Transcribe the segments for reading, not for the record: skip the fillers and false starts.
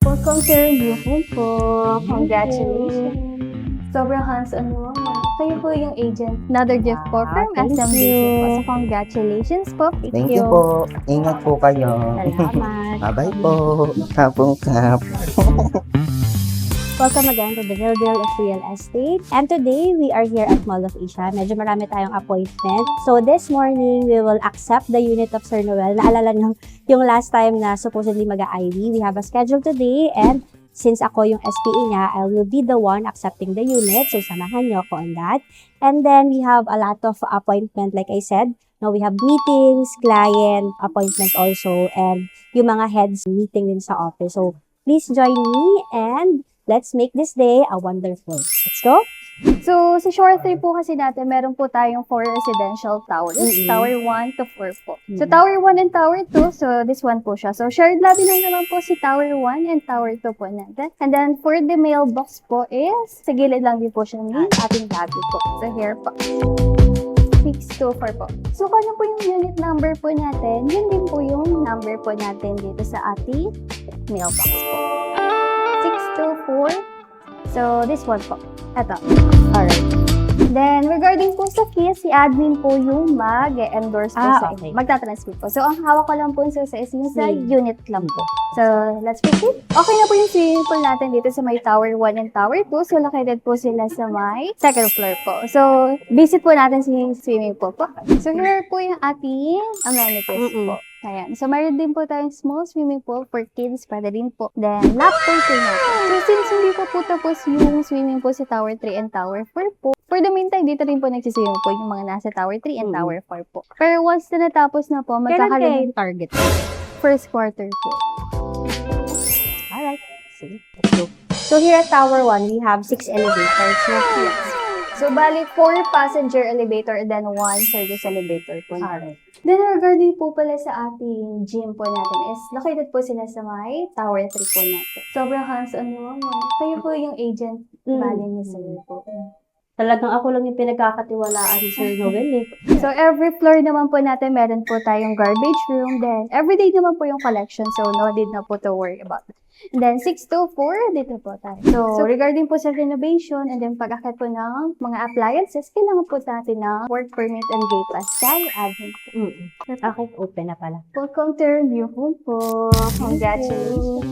Welcome to your new home po. Congratulations. Sobrang hands-on mo. Kayo po yung agent. Another gift po from Thank SMBC you. po. So, congratulations po. Thank you po. Ingat po kayo. Salamat. Bye-bye po. Kapong kap. Welcome again to the Dildil of Real Estate. And today, we are here at Mall of Asia. Medyo marami tayong appointment. So this morning, we will accept the unit of Sir Noel. Naalala nyo yung last time na supposedly mag-IV. We have a schedule today and since ako yung SPE niya, I will be the one accepting the unit. So samahan nyo ako on that. And then we have a lot of appointment like I said. No, we have meetings, client appointment also, and yung mga heads meeting din sa office. So please join me and let's make this day a wonderful. Let's go! So, sa Shore 3 po kasi natin, meron po tayong 4 residential towers. Tower 1 to 4 po. So, Tower 1 and Tower 2, so this one po siya. So, shared lobby lang naman po si Tower 1 and Tower 2 po natin. And then, for the mailbox po is, sa gilid lang din po siya ng ating lobby po. So, here po. 624 po. So, kung ano po yung unit number po natin, yun din po yung number po natin dito sa ating mailbox po. 624. So, this one po. Ito. Alright. Then, regarding po sa keys, si admin po yung mag-endorse po sa inyo. Okay. Magta-transmit po. So, ang hawak ko lang po sa is yung sa unit lang po. So, let's proceed. Okay na po yung swimming pool natin dito sa may Tower 1 and Tower 2. So, located po sila sa may second floor po. So, visit po natin si swimming pool po. So, here po yung ating amenities po. Ayan. So, mayroon din po tayong small swimming pool for kids, pwede din po. Then, lap pool po natin. So, since hindi po tapos yung swimming pool sa Tower 3 and Tower 4 po, for the meantime, dito rin po nagsiswimming po yung mga nasa Tower 3 and Tower 4 po. Pero once na natapos na po, Kailan kayo magkakaroon yung target? first quarter po. Alright. Sige. Let's go. So here at Tower 1, we have 6 elevators. Yes. So, bali, 4 passenger elevator and then 1 service elevator po. Alright. Then, regarding po pala sa ating gym po natin is located po sila sa may Tower 3 po natin. Sobrang hands-on mo. Kayo po yung agent. Bali ni Sir po. Talagang ako lang yung pinagkakatiwalaan ni Sir Noel eh. So, every floor naman po natin, meron po tayong garbage room. Then, everyday naman po yung collection. So, no need na po to worry about it. And then, 624, dito po tayo. So, regarding po sa renovation, and then pag-akit po ng mga appliances, kailangan po natin ng work permit and gate pass kay admin po. Okay, open na pala. Welcome to your new home po. Congratulations.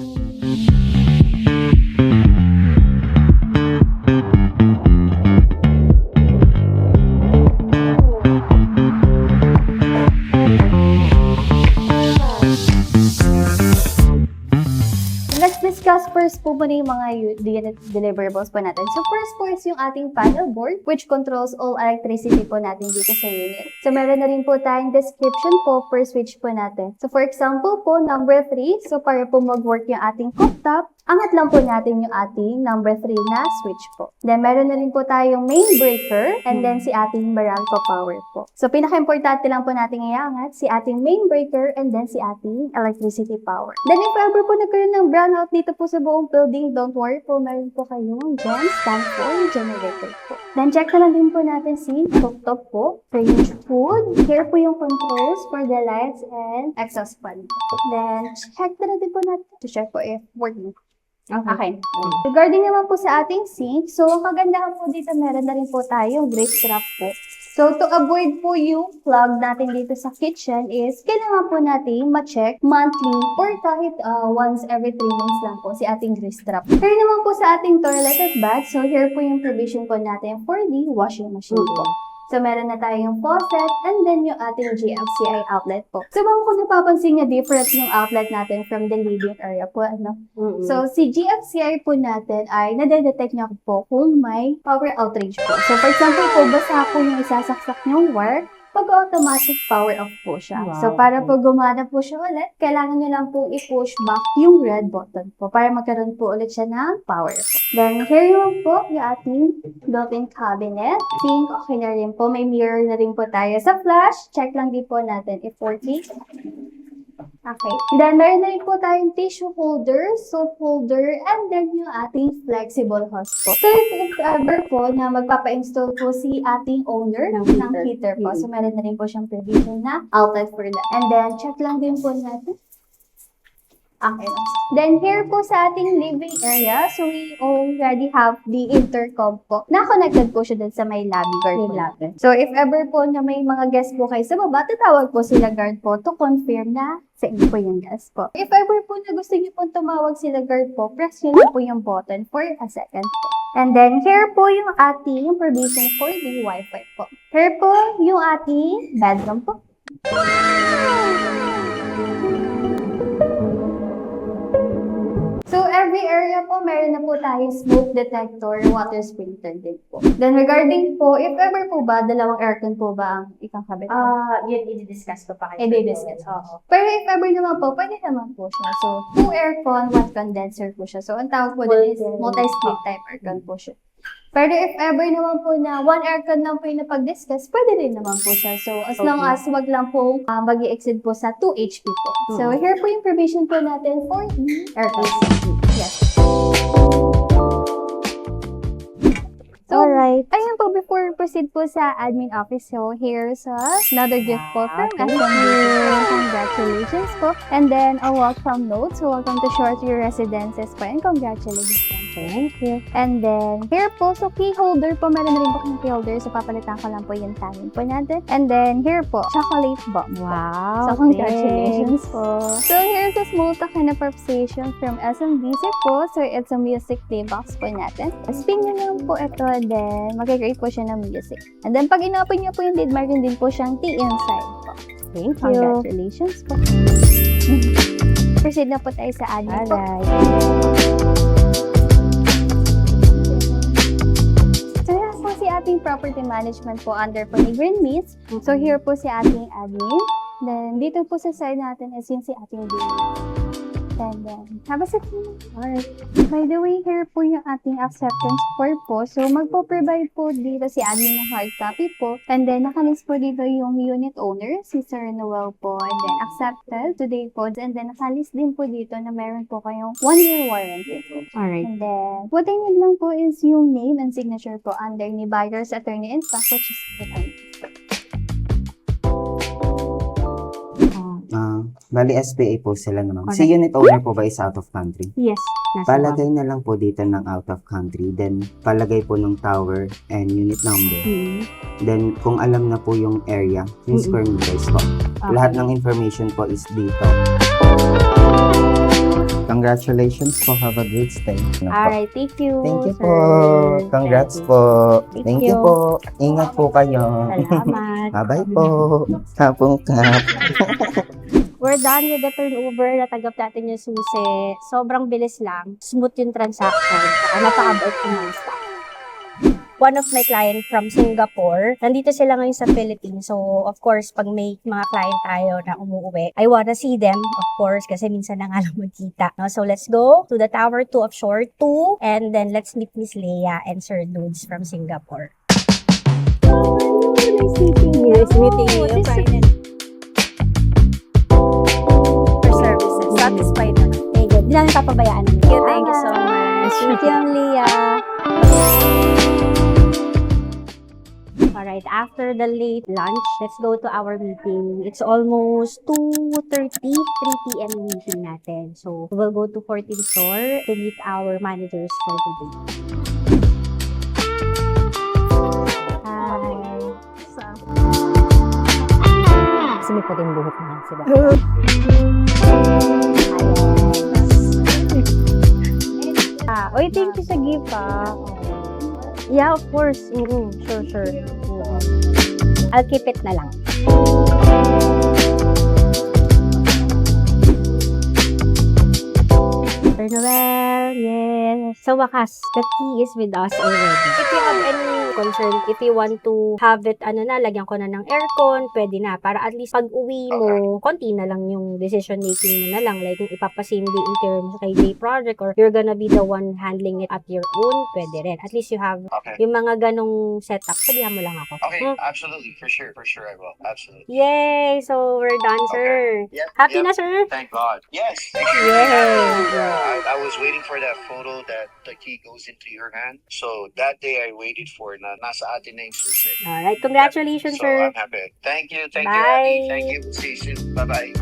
Let's discuss first po muna yung mga unit deliverables po natin. So first po is yung ating panel board which controls all electricity po natin dito sa unit. So meron na rin po tayong description po per switch po natin. So for example po, number 3, so para po mag-work yung ating cooktop, angat lang po natin yung ating number 3 na switch po. Then meron na rin po tayong main breaker and then si ating Meralco power po. So pinaka-importante lang po natin iangat si ating main breaker and then si ating electricity power. Then if ever po nagkaroon ng brownout dito po sa buong building, don't worry po, meron po kayong dyan stand for generator po. Then check na lang din po natin si cooktop po, range food. Here po yung controls for the lights and exhaust fan. Then check na lang din po natin to check po if working. Okay. Regarding naman po sa ating sink, so ang kagandahan po dito, meron na rin po tayong grease trap po. So to avoid po yung plug natin dito sa kitchen is, kailangan po natin ma-check monthly or kahit once every 3 months lang po si ating grease trap. Here naman po sa ating toilet at bath, so here po yung provision po natin for the washing machine po. So, meron na tayong faucet and then yung ating GFCI outlet po. So, kung napapansin niya, different yung outlet natin from the living area po, ano? So, si GFCI po natin ay nadedetect niya po kung may power outage po. So, for example po, basta po yung isasaksak niyong wire, pag-automatic power off po siya. Wow. So, para po gumana po siya ulit, kailangan niyo lang po i-push back yung red button po para magkaroon po ulit siya ng power po. Then, here yung po yung ating built-in cabinet. Sink, okay na rin po. May mirror na rin po tayo. Sa flash, check lang din po natin if working. Okay. Then, meron na rin po tayong tissue holder, soap holder, and then yung ating flexible hose po. So, if ever po na magpapa-install po si ating owner ng heater po. So, meron na rin po siyang provision na outlet for that. And then, check lang din po natin Okay. Then here po sa ating living area, so we already have the intercom po. Na-connected po siya dun sa may lobby guard po natin. So if ever po na may mga guest po kayo sa baba, tatawag po sila guard po to confirm na sa inyo po yung guest po. If ever po na gusto niyo po tumawag sila guard po, press nyo lang po yung button for a second po. And then here po yung ating provision for the Wi-Fi po. Here po yung ating bedroom po. So, every area po, meron na po tayong smoke detector, water sprinkler din po. Then, regarding po, if ever po ba, dalawang aircon po ba ang ikakabit? Yun, i-discuss ko pa kayo. I-discuss. Oo. Pero if ever naman po, pwede naman po siya. So, 2 aircon, 1 condenser po siya. So, ang tawag po din is multi-split type aircon po siya. Pero if ever naman po na 1 aircon lang po yung napag-discuss, pwede rin naman po siya. So, as long as wag lang po mag-i-exceed po sa 2 HP po. So, here po yung provision po natin for the aircon. Yes. So, Alright. ayun po, before proceed po sa admin office, so here's another gift po from SMBC. Congratulations po. And then, a welcome note. So, welcome to Shortview Residences po. And congratulations. Thank you. And then, here po, so key holder po, meron na rin po kayong key holder. So, papalitan ko lang po yung tanin po natin. And then, here po, chocolate box. Wow. So, congratulations thanks. po. So, here's a small token of appreciation from SMBC po. So, it's a music play box po natin. Spin nyo lang po ito, then mag-create po siya ng music. And then, pag inopen nyo po yung lid, meron din po siyang tea inside po. Thank you. Congratulations po. Proceed na po tayo sa admin po. Alright. So, here's po si ating property management po under po ni Green Meats. So, here po si ating admin. Then, dito po sa side natin is yung si ating Green. And then, have a seat. Alright. By the way, here po yung ating acceptance form po. So, magpo-provide po dito si admin ng hard copy po. And then, nakalist po dito yung unit owner, si Sir Noel po. And then, accepted today po. And then, nakalist din po dito na meron po kayong 1-year warranty po. Alright. And then, what I need lang po is yung name and signature po under ni buyer's attorney in fact, which is the time. Bali SPA po sila naman. Correct. Si unit owner po ba is out of country? Yes. Nasa Palagay na lang po dito ng out of country. Then, palagay po ng tower and unit number. Then, kung alam na po yung area, yung square meters po. Lahat ng information po is dito. Congratulations po. Have a good stay. Alright, thank you. Thank you sir. po. Congrats Thank you. po. Thank Thank you. you po. Ingat po kayo. Salamat. Bye-bye po. Kapong kap. We're done with the turnover. Natagap natin yung susi. Sobrang bilis lang. Smooth yung transaction. Saka napakabait ng mga staff. One of my client from Singapore, nandito sila ngayon sa Philippines. So, of course, pag may mga client tayo na umuwi, I wanna see them, of course, kasi minsan na nga lang magkita. No? So, let's go to the Tower 2 of Shore 2, and then let's meet Miss Leia and Sir Dudes from Singapore. Nice meeting you. Nice meeting you. This is- Finally. For services. Satisfied na. Thank you. Hindi namin papabayaan. Thank you so much. Thank you, Leah. Alright, after the late lunch, let's go to our meeting. It's almost 2:30, 3 p.m. meeting natin. So, we'll go to 14th floor to meet our managers for today. Hi. Kasi may puting buhok na sila. Oy, thank you sa gift Yeah, of course. Sure. I'll keep it na lang. Sir Noel, yes. Sa wakas, the key is with us already. If you have any concern, if you want to have it, lagyan ko na ng aircon, pwede na. Para at least pag uwi mo, konti na lang yung decision making mo na lang. Like kung ipapasindi in terms kay day project or you're gonna be the one handling it at your own, pwede rin. At least you have yung mga ganong setup. Sabihan mo lang ako. Okay, absolutely, for sure I will, absolutely. Yay! So, we're done, sir. Yep, Happy yep. na, sir? Thank God. Yes. Yay! I was waiting for that photo that the key goes into your hand. So that day I waited for na nasa atin na yung susi. Alright, congratulations, So sir. I'm happy. Thank you, Bye. Abby. Thank you. See you soon. Bye-bye.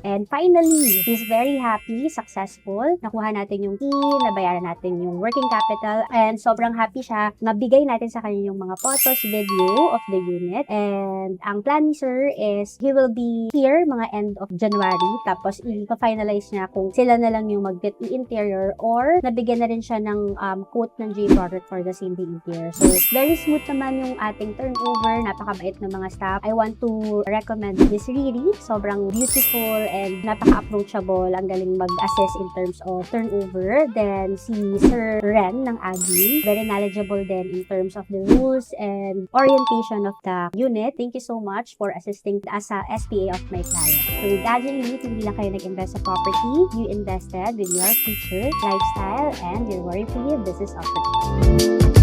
And And finally, he's very happy, successful. Nakuha natin yung key, nabayaran natin yung working capital, and sobrang happy siya. Mabigay natin sa kanya yung mga photos, video of the unit. And ang plan ni Sir is he will be here mga end of January. Tapos i-finalize niya kung sila na lang yung mag-get interior or nabigyan na rin siya ng quote ng J product for the same day interior. So, very smooth naman yung ating turnover. Napakabait ng mga staff. I want to recommend Miss Riri. Sobrang beautiful and napaka-approachable. Ang galing mag-assess in terms of turnover. Then, si Sir Ren ng admin. Very knowledgeable din in terms of the rules and orientation of the unit. Thank you so much for assisting as a SPA of my client. So, with Gadget Elite, hindi lang kayo nag-invest sa property. You invested with your future, lifestyle, and your worry-free business opportunity.